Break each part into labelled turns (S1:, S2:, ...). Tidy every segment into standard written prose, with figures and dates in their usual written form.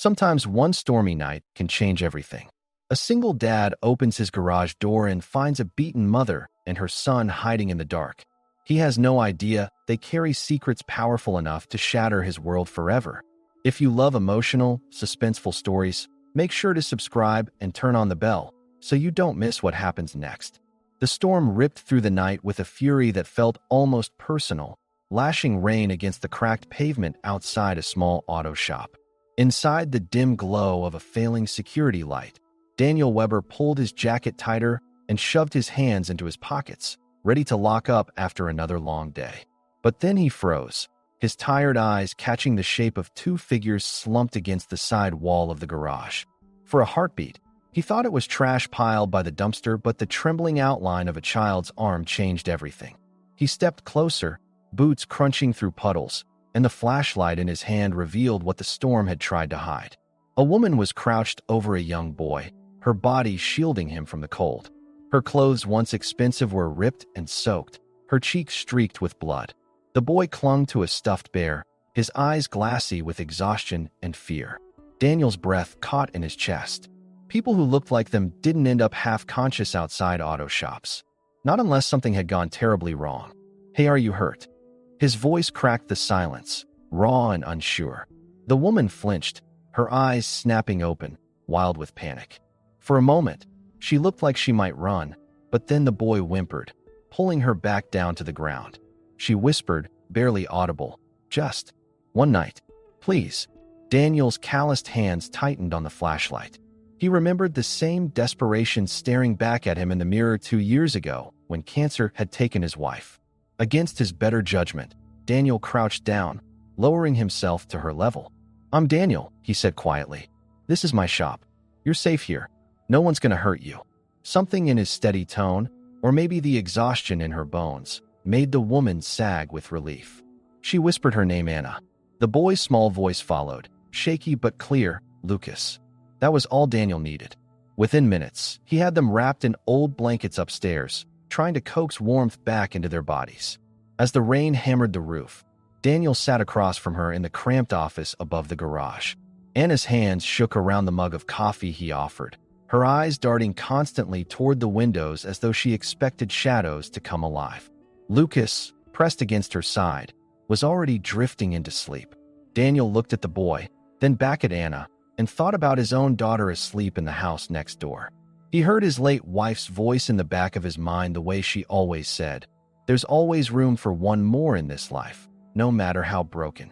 S1: Sometimes one stormy night can change everything. A single dad opens his garage door and finds a beaten mother and her son hiding in the dark. He has no idea they carry secrets powerful enough to shatter his world forever. If you love emotional, suspenseful stories, make sure to subscribe and turn on the bell so you don't miss what happens next. The storm ripped through the night with a fury that felt almost personal, lashing rain against the cracked pavement outside a small auto shop. Inside the dim glow of a failing security light, Daniel Weber pulled his jacket tighter and shoved his hands into his pockets, ready to lock up after another long day. But then he froze, his tired eyes catching the shape of two figures slumped against the side wall of the garage. For a heartbeat, he thought it was trash piled by the dumpster, but the trembling outline of a child's arm changed everything. He stepped closer, boots crunching through puddles, and the flashlight in his hand revealed what the storm had tried to hide. A woman was crouched over a young boy, her body shielding him from the cold. Her clothes, once expensive, were ripped and soaked, her cheeks streaked with blood. The boy clung to a stuffed bear, his eyes glassy with exhaustion and fear. Daniel's breath caught in his chest. People who looked like them didn't end up half-conscious outside auto shops. Not unless something had gone terribly wrong. "Hey, are you hurt?" His voice cracked the silence, raw and unsure. The woman flinched, her eyes snapping open, wild with panic. For a moment, she looked like she might run, but then the boy whimpered, pulling her back down to the ground. She whispered, barely audible, "Just one night, please." Daniel's calloused hands tightened on the flashlight. He remembered the same desperation staring back at him in the mirror 2 years ago when cancer had taken his wife. Against his better judgment, Daniel crouched down, lowering himself to her level. "I'm Daniel," he said quietly. "This is my shop. You're safe here. No one's going to hurt you." Something in his steady tone, or maybe the exhaustion in her bones, made the woman sag with relief. She whispered her name, Anna. The boy's small voice followed, shaky but clear, "Lucas." That was all Daniel needed. Within minutes, he had them wrapped in old blankets upstairs, trying to coax warmth back into their bodies. As the rain hammered the roof, Daniel sat across from her in the cramped office above the garage. Anna's hands shook around the mug of coffee he offered, her eyes darting constantly toward the windows as though she expected shadows to come alive. Lucas, pressed against her side, was already drifting into sleep. Daniel looked at the boy, then back at Anna, and thought about his own daughter asleep in the house next door. He heard his late wife's voice in the back of his mind the way she always said, "There's always room for one more in this life, no matter how broken."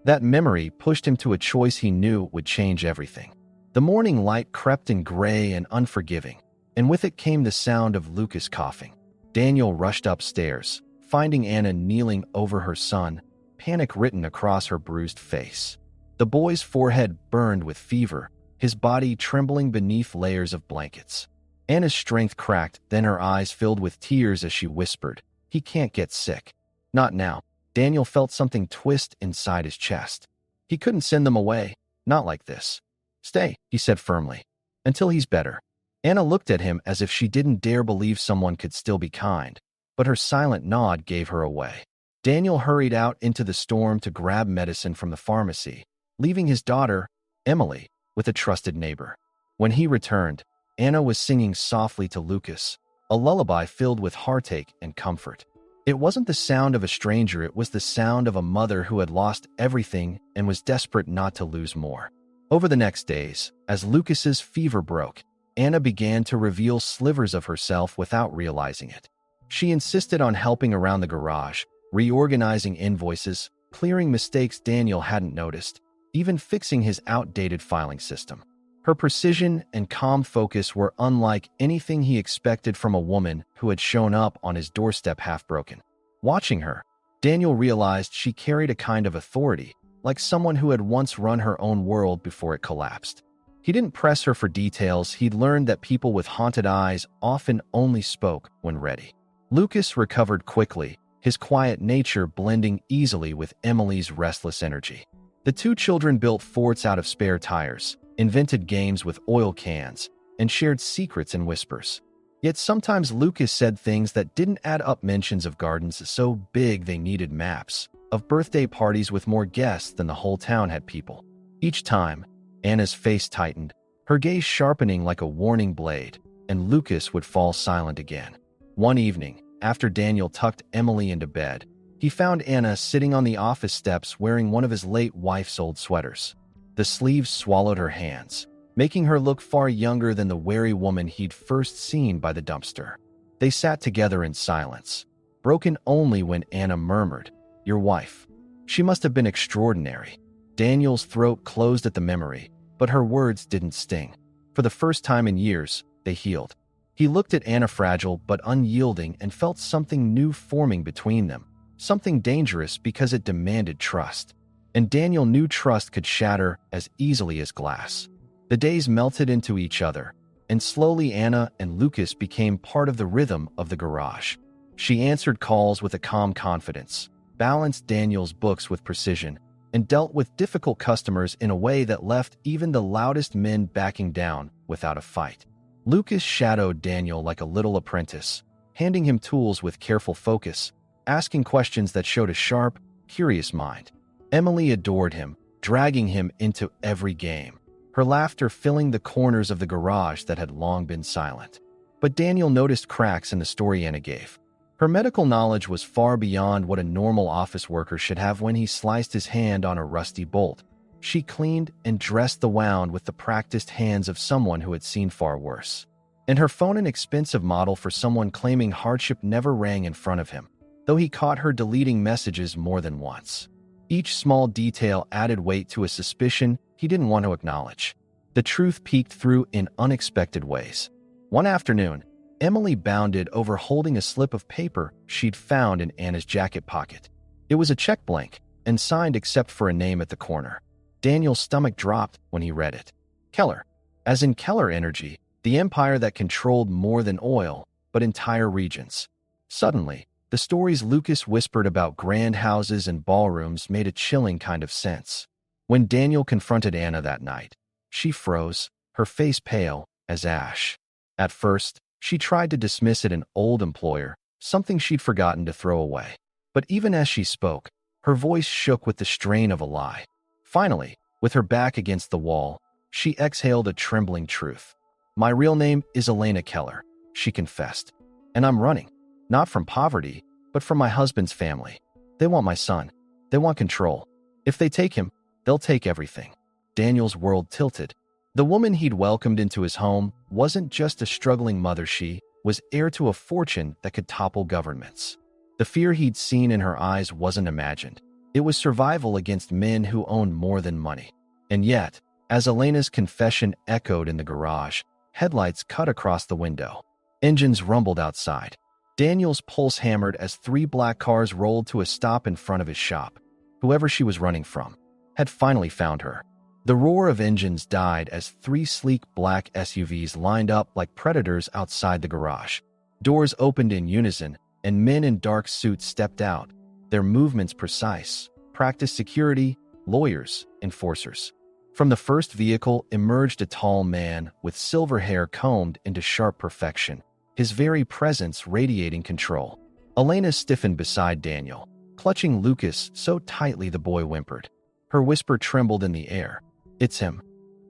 S1: That memory pushed him to a choice he knew would change everything. The morning light crept in gray and unforgiving, and with it came the sound of Lucas coughing. Daniel rushed upstairs, finding Anna kneeling over her son, panic written across her bruised face. The boy's forehead burned with fever, his body trembling beneath layers of blankets. Anna's strength cracked, then her eyes filled with tears as she whispered, "He can't get sick." Not now. Daniel felt something twist inside his chest. He couldn't send them away, not like this. "Stay," he said firmly, "until he's better." Anna looked at him as if she didn't dare believe someone could still be kind, but her silent nod gave her away. Daniel hurried out into the storm to grab medicine from the pharmacy, leaving his daughter, Emily, with a trusted neighbor. When he returned, Anna was singing softly to Lucas, a lullaby filled with heartache and comfort. It wasn't the sound of a stranger, it was the sound of a mother who had lost everything and was desperate not to lose more. Over the next days, as Lucas's fever broke, Anna began to reveal slivers of herself without realizing it. She insisted on helping around the garage, reorganizing invoices, clearing mistakes Daniel hadn't noticed, even fixing his outdated filing system. Her precision and calm focus were unlike anything he expected from a woman who had shown up on his doorstep half-broken. Watching her, Daniel realized she carried a kind of authority, like someone who had once run her own world before it collapsed. He didn't press her for details. He'd learned that people with haunted eyes often only spoke when ready. Lucas recovered quickly, his quiet nature blending easily with Emily's restless energy. The two children built forts out of spare tires, invented games with oil cans, and shared secrets in whispers. Yet sometimes Lucas said things that didn't add up, mentions of gardens so big they needed maps, of birthday parties with more guests than the whole town had people. Each time, Anna's face tightened, her gaze sharpening like a warning blade, and Lucas would fall silent again. One evening, after Daniel tucked Emily into bed, he found Anna sitting on the office steps wearing one of his late wife's old sweaters. The sleeves swallowed her hands, making her look far younger than the wary woman he'd first seen by the dumpster. They sat together in silence, broken only when Anna murmured, "Your wife. She must have been extraordinary." Daniel's throat closed at the memory, but her words didn't sting. For the first time in years, they healed. He looked at Anna, fragile but unyielding, and felt something new forming between them, something dangerous because it demanded trust. And Daniel knew trust could shatter as easily as glass. The days melted into each other, and slowly Anna and Lucas became part of the rhythm of the garage. She answered calls with a calm confidence, balanced Daniel's books with precision, and dealt with difficult customers in a way that left even the loudest men backing down without a fight. Lucas shadowed Daniel like a little apprentice, handing him tools with careful focus, asking questions that showed a sharp, curious mind. Emily adored him, dragging him into every game, her laughter filling the corners of the garage that had long been silent. But Daniel noticed cracks in the story Anna gave. Her medical knowledge was far beyond what a normal office worker should have when he sliced his hand on a rusty bolt. She cleaned and dressed the wound with the practiced hands of someone who had seen far worse. And her phone, an expensive model for someone claiming hardship, never rang in front of him, though he caught her deleting messages more than once. Each small detail added weight to a suspicion he didn't want to acknowledge. The truth peeked through in unexpected ways. One afternoon, Emily bounded over holding a slip of paper she'd found in Anna's jacket pocket. It was a check blank, and signed except for a name at the corner. Daniel's stomach dropped when he read it. Keller, as in Keller Energy, the empire that controlled more than oil, but entire regions. Suddenly, the stories Lucas whispered about grand houses and ballrooms made a chilling kind of sense. When Daniel confronted Anna that night, she froze, her face pale as ash. At first, she tried to dismiss it, an old employer, something she'd forgotten to throw away. But even as she spoke, her voice shook with the strain of a lie. Finally, with her back against the wall, she exhaled a trembling truth. "My real name is Elena Keller," she confessed. "And I'm running, not from poverty, but from my husband's family. They want my son. They want control. If they take him, they'll take everything." Daniel's world tilted. The woman he'd welcomed into his home wasn't just a struggling mother, she was heir to a fortune that could topple governments. The fear he'd seen in her eyes wasn't imagined. It was survival against men who owned more than money. And yet, as Elena's confession echoed in the garage, headlights cut across the window. Engines rumbled outside. Daniel's pulse hammered as 3 black cars rolled to a stop in front of his shop. Whoever she was running from had finally found her. The roar of engines died as 3 sleek black SUVs lined up like predators outside the garage. Doors opened in unison, and men in dark suits stepped out, their movements precise, practiced security, lawyers, enforcers. From the first vehicle emerged a tall man with silver hair combed into sharp perfection, his very presence radiating control. Elena stiffened beside Daniel, clutching Lucas so tightly the boy whimpered. Her whisper trembled in the air. "It's him."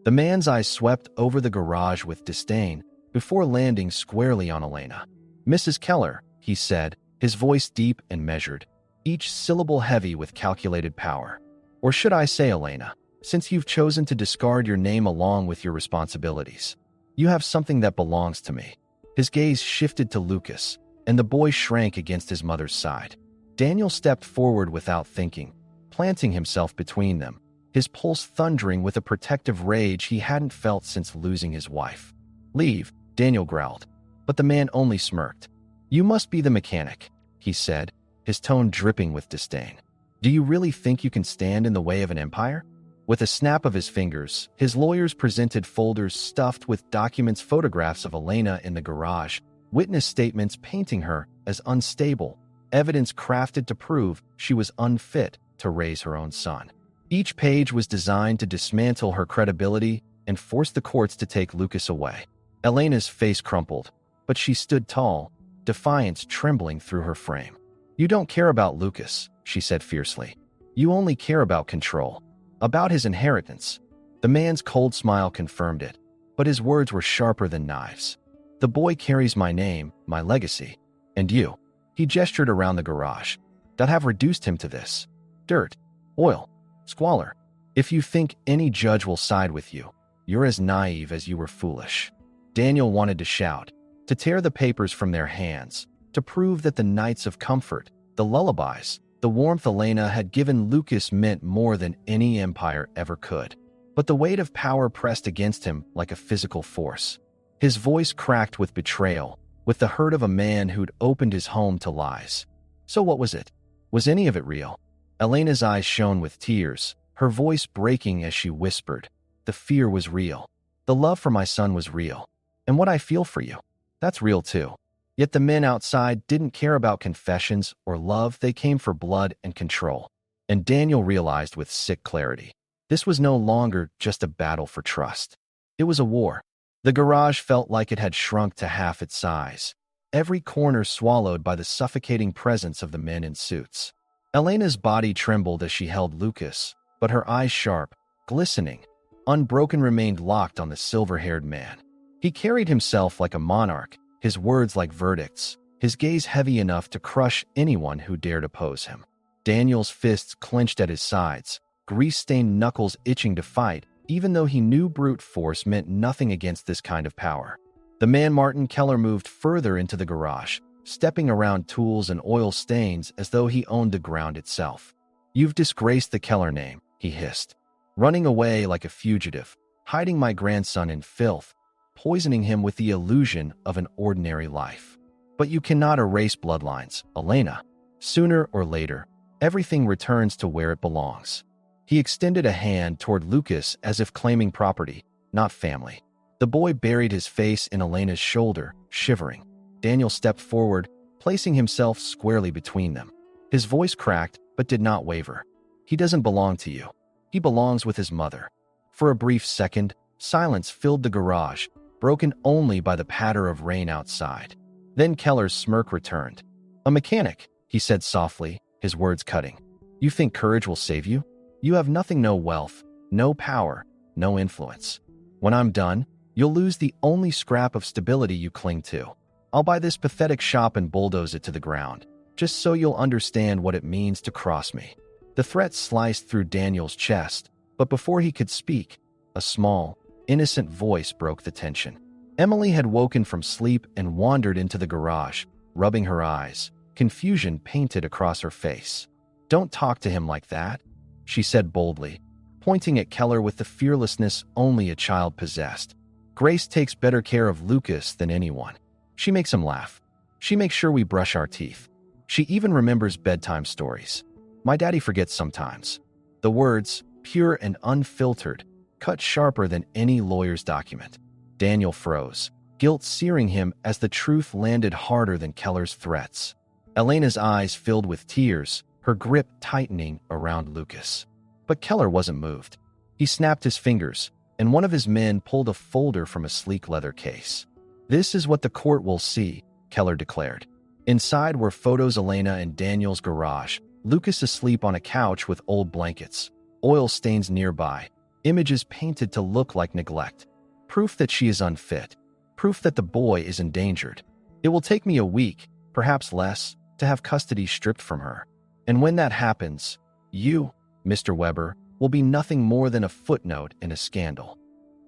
S1: The man's eyes swept over the garage with disdain before landing squarely on Elena. "Mrs. Keller," he said, his voice deep and measured, each syllable heavy with calculated power. "Or should I say, Elena, since you've chosen to discard your name along with your responsibilities, you have something that belongs to me." His gaze shifted to Lucas, and the boy shrank against his mother's side. Daniel stepped forward without thinking, planting himself between them, his pulse thundering with a protective rage he hadn't felt since losing his wife. "Leave," Daniel growled, but the man only smirked. "You must be the mechanic," he said, his tone dripping with disdain. "Do you really think you can stand in the way of an empire?" With a snap of his fingers, his lawyers presented folders stuffed with documents, photographs of Elena in the garage, witness statements painting her as unstable, evidence crafted to prove she was unfit to raise her own son. Each page was designed to dismantle her credibility and force the courts to take Lucas away. Elena's face crumpled, but she stood tall, defiance trembling through her frame. "You don't care about Lucas," she said fiercely. "You only care about control, about his inheritance." The man's cold smile confirmed it, but his words were sharper than knives. The boy carries my name, my legacy. And you? He gestured around the garage. That have reduced him to this. Dirt, oil, squalor. If you think any judge will side with you, you're as naive as you were foolish. Daniel wanted to shout, to tear the papers from their hands, to prove that the nights of comfort, the lullabies, the warmth Elena had given Lucas meant more than any empire ever could. But the weight of power pressed against him like a physical force. His voice cracked with betrayal, with the hurt of a man who'd opened his home to lies. So what was it? Was any of it real? Elena's eyes shone with tears, her voice breaking as she whispered, "The fear was real. The love for my son was real. And what I feel for you, that's real too." Yet the men outside didn't care about confessions or love, they came for blood and control. And Daniel realized with sick clarity, this was no longer just a battle for trust. It was a war. The garage felt like it had shrunk to half its size, every corner swallowed by the suffocating presence of the men in suits. Elena's body trembled as she held Lucas, but her eyes sharp, glistening, unbroken, remained locked on the silver-haired man. He carried himself like a monarch, his words like verdicts, his gaze heavy enough to crush anyone who dared oppose him. Daniel's fists clenched at his sides, grease-stained knuckles itching to fight, even though he knew brute force meant nothing against this kind of power. The man Martin Keller moved further into the garage, stepping around tools and oil stains as though he owned the ground itself. "You've disgraced the Keller name," he hissed, "running away like a fugitive, hiding my grandson in filth, poisoning him with the illusion of an ordinary life. But you cannot erase bloodlines, Elena. Sooner or later, everything returns to where it belongs." He extended a hand toward Lucas as if claiming property, not family. The boy buried his face in Elena's shoulder, shivering. Daniel stepped forward, placing himself squarely between them. His voice cracked, but did not waver. "He doesn't belong to you. He belongs with his mother." For a brief second, silence filled the garage, broken only by the patter of rain outside. Then Keller's smirk returned. "A mechanic," he said softly, his words cutting. "You think courage will save you? You have nothing, no wealth, no power, no influence. When I'm done, you'll lose the only scrap of stability you cling to. I'll buy this pathetic shop and bulldoze it to the ground, just so you'll understand what it means to cross me." The threat sliced through Daniel's chest, but before he could speak, a small, innocent voice broke the tension. Emily had woken from sleep and wandered into the garage, rubbing her eyes, confusion painted across her face. "Don't talk to him like that," she said boldly, pointing at Keller with the fearlessness only a child possessed. "Grace takes better care of Lucas than anyone. She makes him laugh. She makes sure we brush our teeth. She even remembers bedtime stories. My daddy forgets sometimes." The words, pure and unfiltered, cut sharper than any lawyer's document. Daniel froze, guilt searing him as the truth landed harder than Keller's threats. Elena's eyes filled with tears, her grip tightening around Lucas. But Keller wasn't moved. He snapped his fingers, and one of his men pulled a folder from a sleek leather case. "This is what the court will see," Keller declared. Inside were photos of Elena in Daniel's garage, Lucas asleep on a couch with old blankets, oil stains nearby, images painted to look like neglect. Proof that she is unfit. Proof that the boy is endangered. It will take me a week, perhaps less, to have custody stripped from her. And when that happens, you, Mr. Weber, will be nothing more than a footnote in a scandal.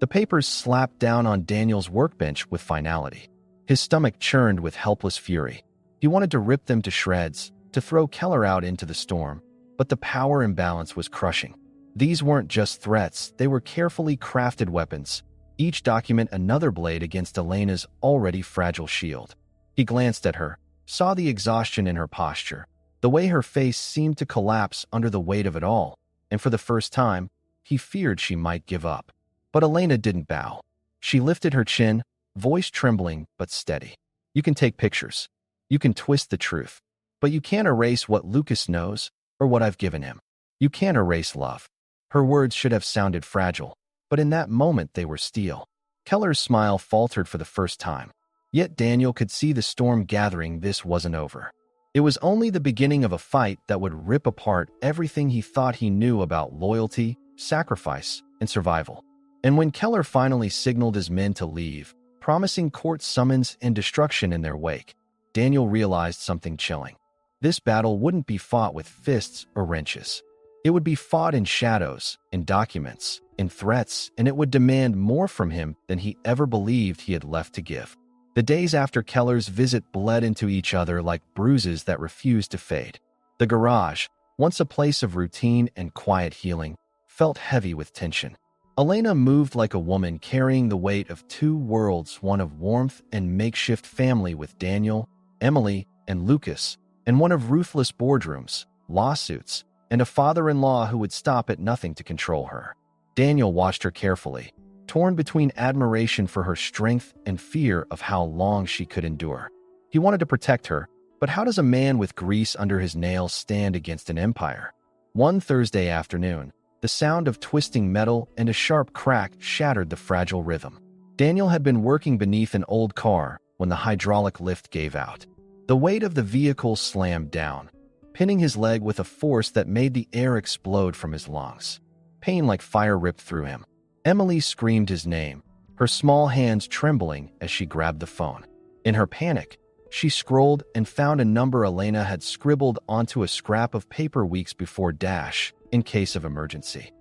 S1: The papers slapped down on Daniel's workbench with finality. His stomach churned with helpless fury. He wanted to rip them to shreds, to throw Keller out into the storm, but the power imbalance was crushing. These weren't just threats, they were carefully crafted weapons, each document another blade against Elena's already fragile shield. He glanced at her, saw the exhaustion in her posture, the way her face seemed to collapse under the weight of it all, and for the first time, he feared she might give up. But Elena didn't bow. She lifted her chin, voice trembling but steady. "You can take pictures. You can twist the truth. But you can't erase what Lucas knows or what I've given him. You can't erase love." Her words should have sounded fragile, but in that moment they were steel. Keller's smile faltered for the first time. Yet Daniel could see the storm gathering. This wasn't over. It was only the beginning of a fight that would rip apart everything he thought he knew about loyalty, sacrifice, and survival. And when Keller finally signaled his men to leave, promising court summons and destruction in their wake, Daniel realized something chilling. This battle wouldn't be fought with fists or wrenches. It would be fought in shadows, in documents, in threats, and it would demand more from him than he ever believed he had left to give. The days after Keller's visit bled into each other like bruises that refused to fade. The garage, once a place of routine and quiet healing, felt heavy with tension. Elena moved like a woman carrying the weight of two worlds, one of warmth and makeshift family with Daniel, Emily, and Lucas, and one of ruthless boardrooms, lawsuits, and a father-in-law who would stop at nothing to control her. Daniel watched her carefully, torn between admiration for her strength and fear of how long she could endure. He wanted to protect her, but how does a man with grease under his nails stand against an empire? One Thursday afternoon, the sound of twisting metal and a sharp crack shattered the fragile rhythm. Daniel had been working beneath an old car when the hydraulic lift gave out. The weight of the vehicle slammed down, pinning his leg with a force that made the air explode from his lungs. Pain like fire ripped through him. Emily screamed his name, her small hands trembling as she grabbed the phone. In her panic, she scrolled and found a number Elena had scribbled onto a scrap of paper weeks before dash, in case of emergency.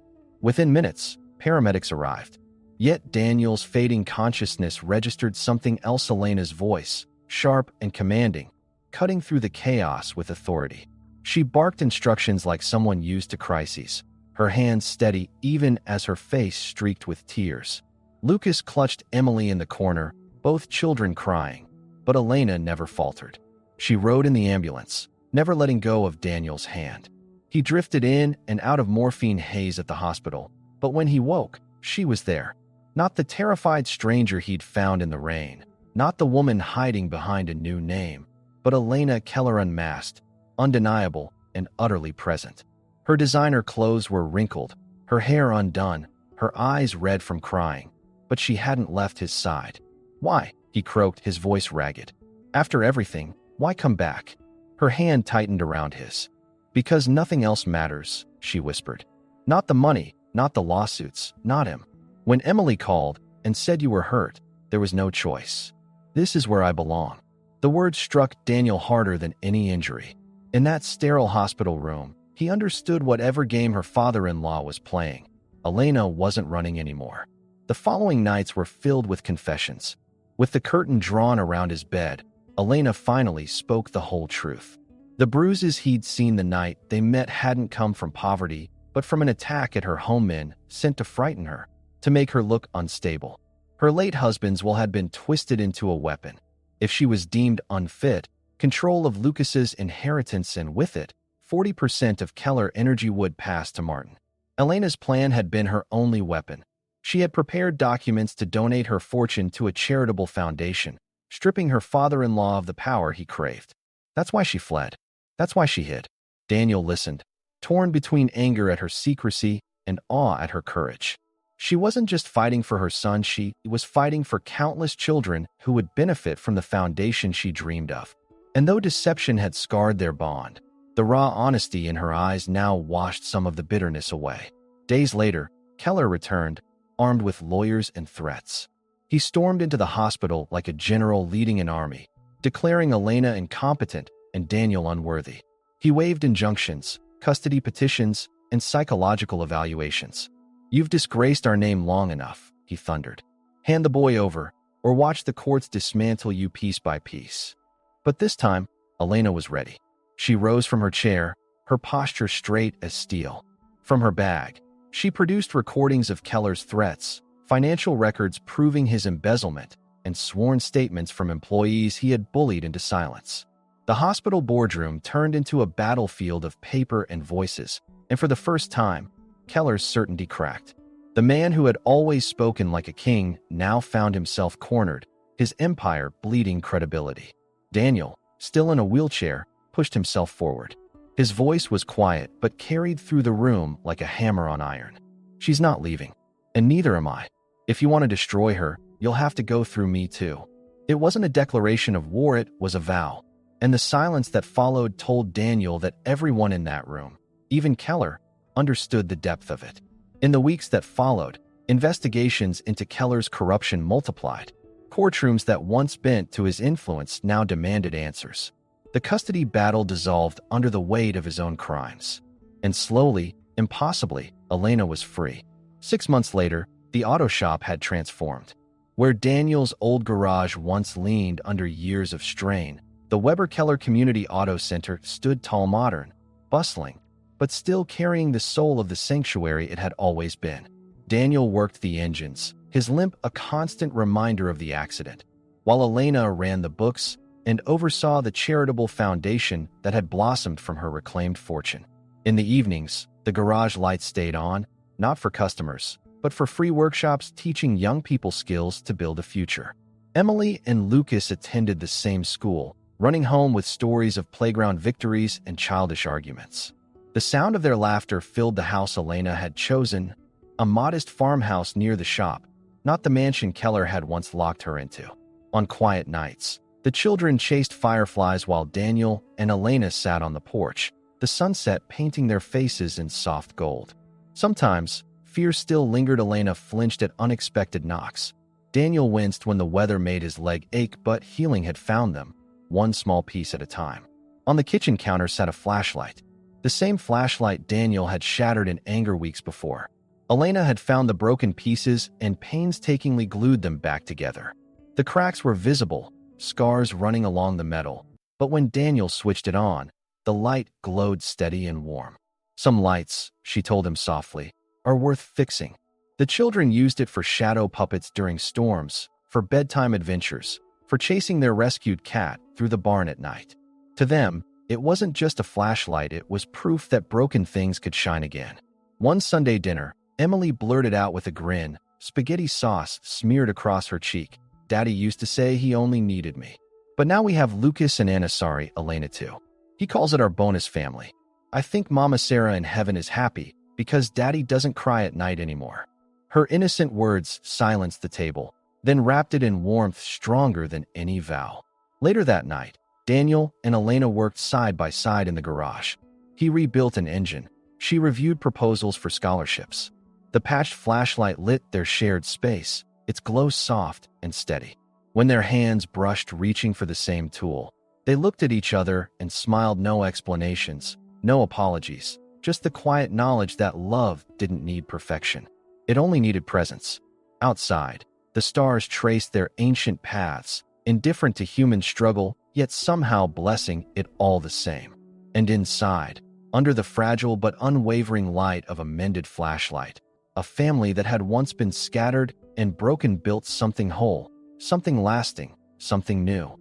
S1: Within minutes, paramedics arrived. Yet Daniel's fading consciousness registered something else: Elena's voice, sharp and commanding, cutting through the chaos with authority. She barked instructions like someone used to crises, her hands steady even as her face streaked with tears. Lucas clutched Emily in the corner, both children crying, but Elena never faltered. She rode in the ambulance, never letting go of Daniel's hand. He drifted in and out of morphine haze at the hospital, but when he woke, she was there. Not the terrified stranger he'd found in the rain, not the woman hiding behind a new name, but Elena Keller, unmasked, undeniable, and utterly present. Her designer clothes were wrinkled, her hair undone, her eyes red from crying, but she hadn't left his side. "Why?" he croaked, his voice ragged. "After everything, why come back?" Her hand tightened around his. "Because nothing else matters," she whispered. "Not the money, not the lawsuits, not him. When Emily called and said you were hurt, there was no choice. This is where I belong." The words struck Daniel harder than any injury. In that sterile hospital room, he understood whatever game her father-in-law was playing. Elena wasn't running anymore. The following nights were filled with confessions. With the curtain drawn around his bed, Elena finally spoke the whole truth. The bruises he'd seen the night they met hadn't come from poverty, but from an attack at her home men sent to frighten her, to make her look unstable. Her late husband's will had been twisted into a weapon. If she was deemed unfit, control of Lucas's inheritance and with it, 40% of Keller Energy would pass to Martin. Elena's plan had been her only weapon. She had prepared documents to donate her fortune to a charitable foundation, stripping her father-in-law of the power he craved. That's why she fled. That's why she hid. Daniel listened, torn between anger at her secrecy and awe at her courage. She wasn't just fighting for her son, she was fighting for countless children who would benefit from the foundation she dreamed of. And though deception had scarred their bond, the raw honesty in her eyes now washed some of the bitterness away. Days later, Keller returned, armed with lawyers and threats. He stormed into the hospital like a general leading an army, declaring Elena incompetent and Daniel unworthy. He waved injunctions, custody petitions, and psychological evaluations. "You've disgraced our name long enough," he thundered. "Hand the boy over, or watch the courts dismantle you piece by piece." But this time, Elena was ready. She rose from her chair, her posture straight as steel. From her bag, she produced recordings of Keller's threats, financial records proving his embezzlement, and sworn statements from employees he had bullied into silence. The hospital boardroom turned into a battlefield of paper and voices, and for the first time, Keller's certainty cracked. The man who had always spoken like a king now found himself cornered, his empire bleeding credibility. Daniel, still in a wheelchair, pushed himself forward. His voice was quiet but carried through the room like a hammer on iron. "She's not leaving, and neither am I. If you want to destroy her, you'll have to go through me too." It wasn't a declaration of war, it was a vow. And the silence that followed told Daniel that everyone in that room, even Keller, understood the depth of it. In the weeks that followed, Investigations into Keller's corruption multiplied. Courtrooms that once bent to his influence now demanded answers. The custody battle dissolved under the weight of his own crimes. And slowly, impossibly, Elena was free. 6 months later, the auto shop had transformed. Where Daniel's old garage once leaned under years of strain, the Weber-Keller Community Auto Center stood tall, modern, bustling, but still carrying the soul of the sanctuary it had always been. Daniel worked the engines, his limp a constant reminder of the accident, while Elena ran the books and oversaw the charitable foundation that had blossomed from her reclaimed fortune. In the evenings, the garage lights stayed on, not for customers, but for free workshops teaching young people skills to build a future. Emily and Lucas attended the same school, running home with stories of playground victories and childish arguments. The sound of their laughter filled the house Elena had chosen, a modest farmhouse near the shop, not the mansion Keller had once locked her into. On quiet nights, the children chased fireflies while Daniel and Elena sat on the porch, the sunset painting their faces in soft gold. Sometimes, fear still lingered. Elena flinched at unexpected knocks. Daniel winced when the weather made his leg ache, but healing had found them, one small piece at a time. On the kitchen counter sat a flashlight, the same flashlight Daniel had shattered in anger weeks before. Elena had found the broken pieces and painstakingly glued them back together. The cracks were visible, scars running along the metal, but when Daniel switched it on, the light glowed steady and warm. "Some lights," she told him softly, "are worth fixing." The children used it for shadow puppets during storms, for bedtime adventures, for chasing their rescued cat through the barn at night. To them, it wasn't just a flashlight, it was proof that broken things could shine again. One Sunday dinner, Emily blurted out with a grin, spaghetti sauce smeared across her cheek, "Daddy used to say he only needed me. But now we have Lucas and Anna, sorry, Elena too. He calls it our bonus family. I think Mama Sarah in heaven is happy because Daddy doesn't cry at night anymore." Her innocent words silenced the table, then wrapped it in warmth stronger than any vow. Later that night, Daniel and Elena worked side by side in the garage. He rebuilt an engine. She reviewed proposals for scholarships. The patched flashlight lit their shared space, its glow soft and steady. When their hands brushed reaching for the same tool, they looked at each other and smiled. No explanations, no apologies, just the quiet knowledge that love didn't need perfection. It only needed presence. Outside, the stars traced their ancient paths, indifferent to human struggle, yet somehow blessing it all the same. And inside, under the fragile but unwavering light of a mended flashlight, a family that had once been scattered and broken built something whole, something lasting, something new.